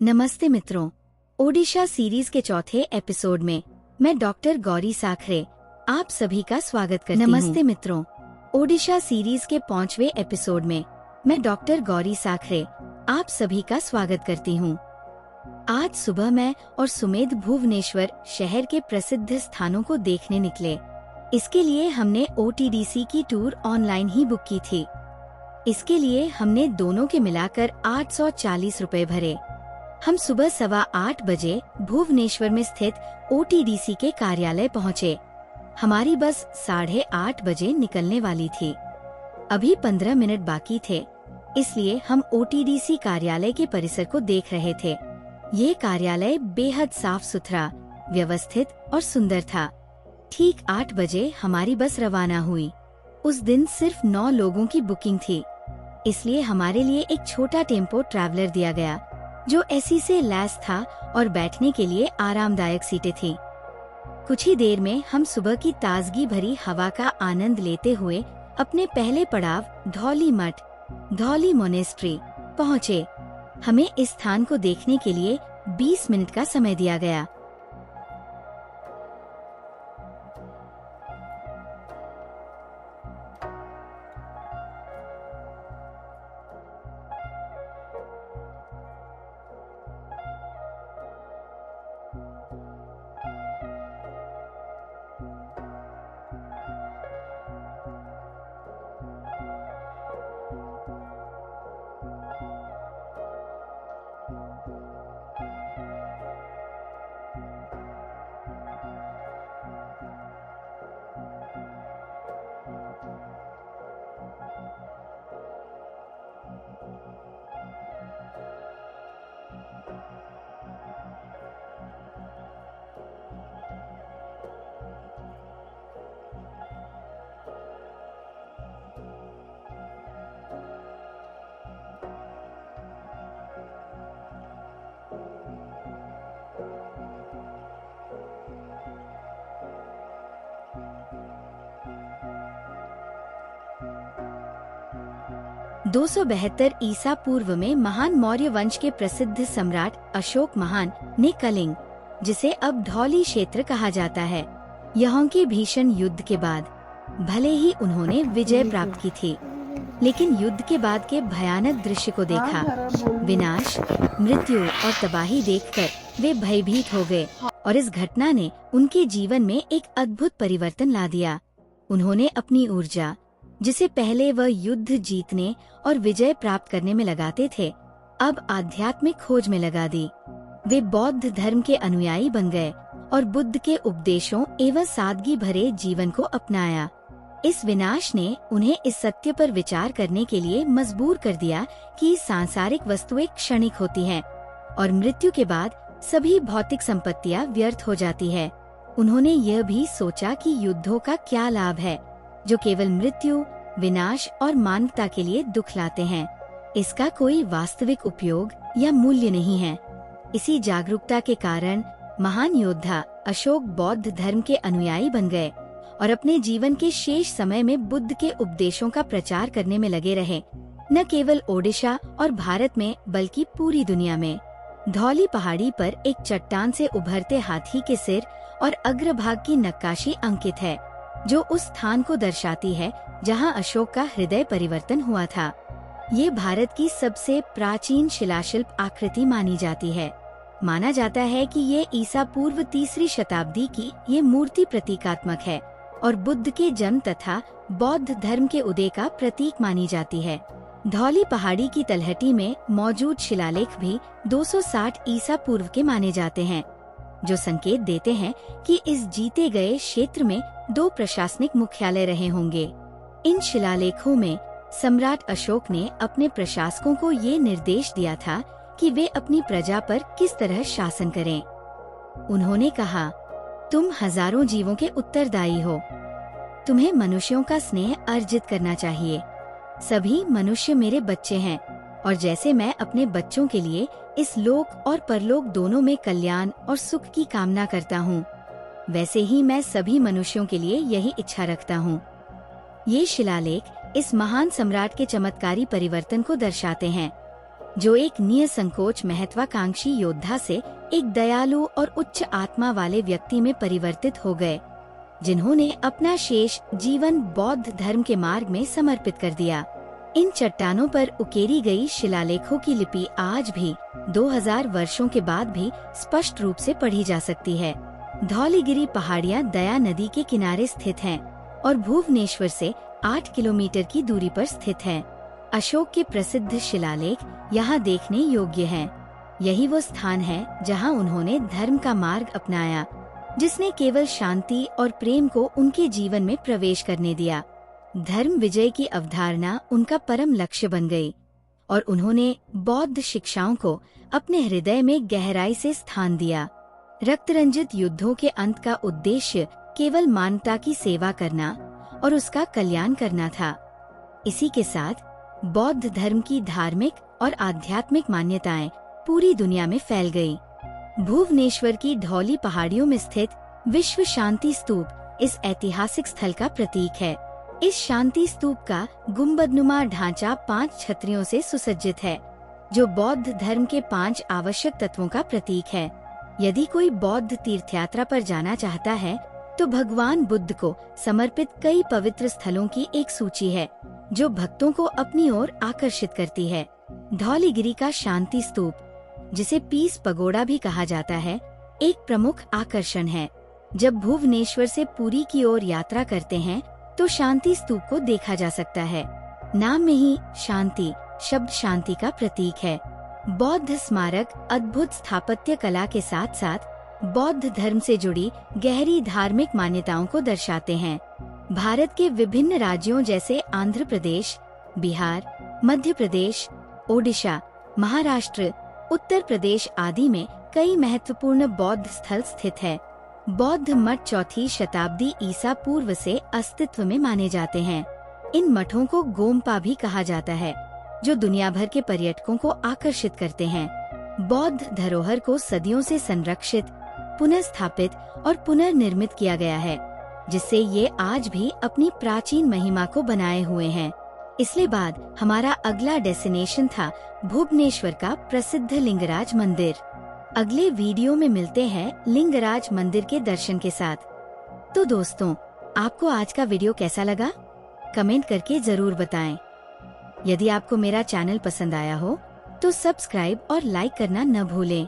नमस्ते मित्रों, ओडिशा सीरीज के चौथे एपिसोड में मैं डॉक्टर गौरी साखरे आप सभी का स्वागत करती हूँ। नमस्ते मित्रों, ओडिशा सीरीज के 5वें एपिसोड में मैं डॉक्टर गौरी साखरे आप सभी का स्वागत करती हूँ। आज सुबह मैं और सुमेध भुवनेश्वर शहर के प्रसिद्ध स्थानों को देखने निकले। इसके लिए हमने OTDC की टूर ऑनलाइन ही बुक की थी। इसके लिए हमने दोनों के मिलाकर 840 रुपए भरे। हम सुबह 8:15 बजे भुवनेश्वर में स्थित OTDC के कार्यालय पहुँचे। हमारी बस 8:30 बजे निकलने वाली थी। अभी 15 मिनट बाकी थे, इसलिए हम OTDC कार्यालय के परिसर को देख रहे थे। ये कार्यालय बेहद साफ सुथरा, व्यवस्थित और सुंदर था। ठीक 8 बजे हमारी बस रवाना हुई। उस दिन सिर्फ 9 लोगों की बुकिंग थी, इसलिए हमारे लिए एक छोटा टेम्पो ट्रैवलर दिया गया, जो एसी से लैस था और बैठने के लिए आरामदायक सीटें थीं। कुछ ही देर में हम सुबह की ताजगी भरी हवा का आनंद लेते हुए अपने पहले पड़ाव धौली मठ, धौली मोनेस्ट्री पहुँचे। हमें इस स्थान को देखने के लिए 20 मिनट का समय दिया गया। दो 272 ईसा पूर्व में महान मौर्य वंश के प्रसिद्ध सम्राट अशोक महान ने कलिंग, जिसे अब धौली क्षेत्र कहा जाता है, यहाँ के भीषण युद्ध के बाद भले ही उन्होंने विजय प्राप्त की थी, लेकिन युद्ध के बाद के भयानक दृश्य को देखा। विनाश, मृत्यु और तबाही देखकर वे भयभीत हो गए और इस घटना ने उनके जीवन में एक अद्भुत परिवर्तन ला दिया। उन्होंने अपनी ऊर्जा, जिसे पहले वह युद्ध जीतने और विजय प्राप्त करने में लगाते थे, अब आध्यात्मिक खोज में लगा दी। वे बौद्ध धर्म के अनुयायी बन गए और बुद्ध के उपदेशों एवं सादगी भरे जीवन को अपनाया। इस विनाश ने उन्हें इस सत्य पर विचार करने के लिए मजबूर कर दिया कि सांसारिक वस्तुएं क्षणिक होती हैं और मृत्यु के बाद सभी भौतिक संपत्तियां व्यर्थ हो जाती है। उन्होंने यह भी सोचा कि युद्धों का क्या लाभ है, जो केवल मृत्यु, विनाश और मानवता के लिए दुख लाते हैं। इसका कोई वास्तविक उपयोग या मूल्य नहीं है। इसी जागरूकता के कारण महान योद्धा अशोक बौद्ध धर्म के अनुयायी बन गए और अपने जीवन के शेष समय में बुद्ध के उपदेशों का प्रचार करने में लगे रहे, न केवल ओडिशा और भारत में बल्कि पूरी दुनिया में। धौली पहाड़ी पर एक चट्टान से उभरते हाथी के सिर और अग्रभाग की नक्काशी अंकित है, जो उस स्थान को दर्शाती है जहां अशोक का हृदय परिवर्तन हुआ था। ये भारत की सबसे प्राचीन शिलाशिल्प आकृति मानी जाती है। माना जाता है कि ये ईसा पूर्व 3री शताब्दी की ये मूर्ति प्रतीकात्मक है और बुद्ध के जन्म तथा बौद्ध धर्म के उदय का प्रतीक मानी जाती है। धौली पहाड़ी की तलहटी में मौजूद शिलालेख भी 260 ईसा पूर्व के माने जाते हैं, जो संकेत देते हैं कि इस जीते गए क्षेत्र में 2 प्रशासनिक मुख्यालय रहे होंगे। इन शिलालेखों में सम्राट अशोक ने अपने प्रशासकों को ये निर्देश दिया था कि वे अपनी प्रजा पर किस तरह शासन करें। उन्होंने कहा, तुम हजारों जीवों के उत्तरदायी हो। तुम्हें मनुष्यों का स्नेह अर्जित करना चाहिए। सभी मनुष्य मेरे बच्चे हैं और जैसे मैं अपने बच्चों के लिए इस लोक और परलोक दोनों में कल्याण और सुख की कामना करता हूँ, वैसे ही मैं सभी मनुष्यों के लिए यही इच्छा रखता हूँ। ये शिलालेख इस महान सम्राट के चमत्कारी परिवर्तन को दर्शाते हैं। जो एक निसंकोच महत्वाकांक्षी योद्धा से एक दयालु और उच्च आत्मा वाले व्यक्ति में परिवर्तित हो गए, जिन्होंने अपना शेष जीवन बौद्ध धर्म के मार्ग में समर्पित कर दिया। इन चट्टानों पर उकेरी गई शिलालेखों की लिपि आज भी 2000 वर्षों के बाद भी स्पष्ट रूप से पढ़ी जा सकती है। धौलीगिरी पहाड़ियाँ दया नदी के किनारे स्थित हैं और भुवनेश्वर से 8 किलोमीटर की दूरी पर स्थित हैं। अशोक के प्रसिद्ध शिलालेख यहाँ देखने योग्य हैं। यही वो स्थान है जहाँ उन्होंने धर्म का मार्ग अपनाया, जिसने केवल शांति और प्रेम को उनके जीवन में प्रवेश करने दिया। धर्म विजय की अवधारणा उनका परम लक्ष्य बन गई और उन्होंने बौद्ध शिक्षाओं को अपने हृदय में गहराई से स्थान दिया। रक्तरंजित युद्धों के अंत का उद्देश्य केवल मानवता की सेवा करना और उसका कल्याण करना था। इसी के साथ बौद्ध धर्म की धार्मिक और आध्यात्मिक मान्यताएं पूरी दुनिया में फैल गई। भुवनेश्वर की धौली पहाड़ियों में स्थित विश्व शांति स्तूप इस ऐतिहासिक स्थल का प्रतीक है। इस शांति स्तूप का गुंबदनुमा ढांचा 5 छतरियों से सुसज्जित है, जो बौद्ध धर्म के 5 आवश्यक तत्वों का प्रतीक है। यदि कोई बौद्ध तीर्थयात्रा पर जाना चाहता है, तो भगवान बुद्ध को समर्पित कई पवित्र स्थलों की एक सूची है, जो भक्तों को अपनी ओर आकर्षित करती है। धौलीगिरी का शांति स्तूप, जिसे पीस पगोड़ा भी कहा जाता है, एक प्रमुख आकर्षण है। जब भुवनेश्वर से पुरी की ओर यात्रा करते हैं, तो शांति स्तूप को देखा जा सकता है। नाम में ही शांति शब्द शांति का प्रतीक है। बौद्ध स्मारक अद्भुत स्थापत्य कला के साथ साथ बौद्ध धर्म से जुड़ी गहरी धार्मिक मान्यताओं को दर्शाते हैं। भारत के विभिन्न राज्यों जैसे आंध्र प्रदेश, बिहार, मध्य प्रदेश, ओडिशा, महाराष्ट्र, उत्तर प्रदेश आदि में कई महत्वपूर्ण बौद्ध स्थल स्थित है। बौद्ध मठ 4वीं शताब्दी ईसा पूर्व से अस्तित्व में माने जाते हैं। इन मठों को गोम्पा भी कहा जाता है, जो दुनिया भर के पर्यटकों को आकर्षित करते हैं। बौद्ध धरोहर को सदियों से संरक्षित, पुनर्स्थापित और पुनर्निर्मित किया गया है, जिससे ये आज भी अपनी प्राचीन महिमा को बनाए हुए हैं। इसके बाद हमारा अगला डेस्टिनेशन था भुवनेश्वर का प्रसिद्ध लिंगराज मंदिर। अगले वीडियो में मिलते हैं लिंगराज मंदिर के दर्शन के साथ। तो दोस्तों, आपको आज का वीडियो कैसा लगा? कमेंट करके जरूर बताएं। यदि आपको मेरा चैनल पसंद आया हो, तो सब्सक्राइब और लाइक करना न भूलें।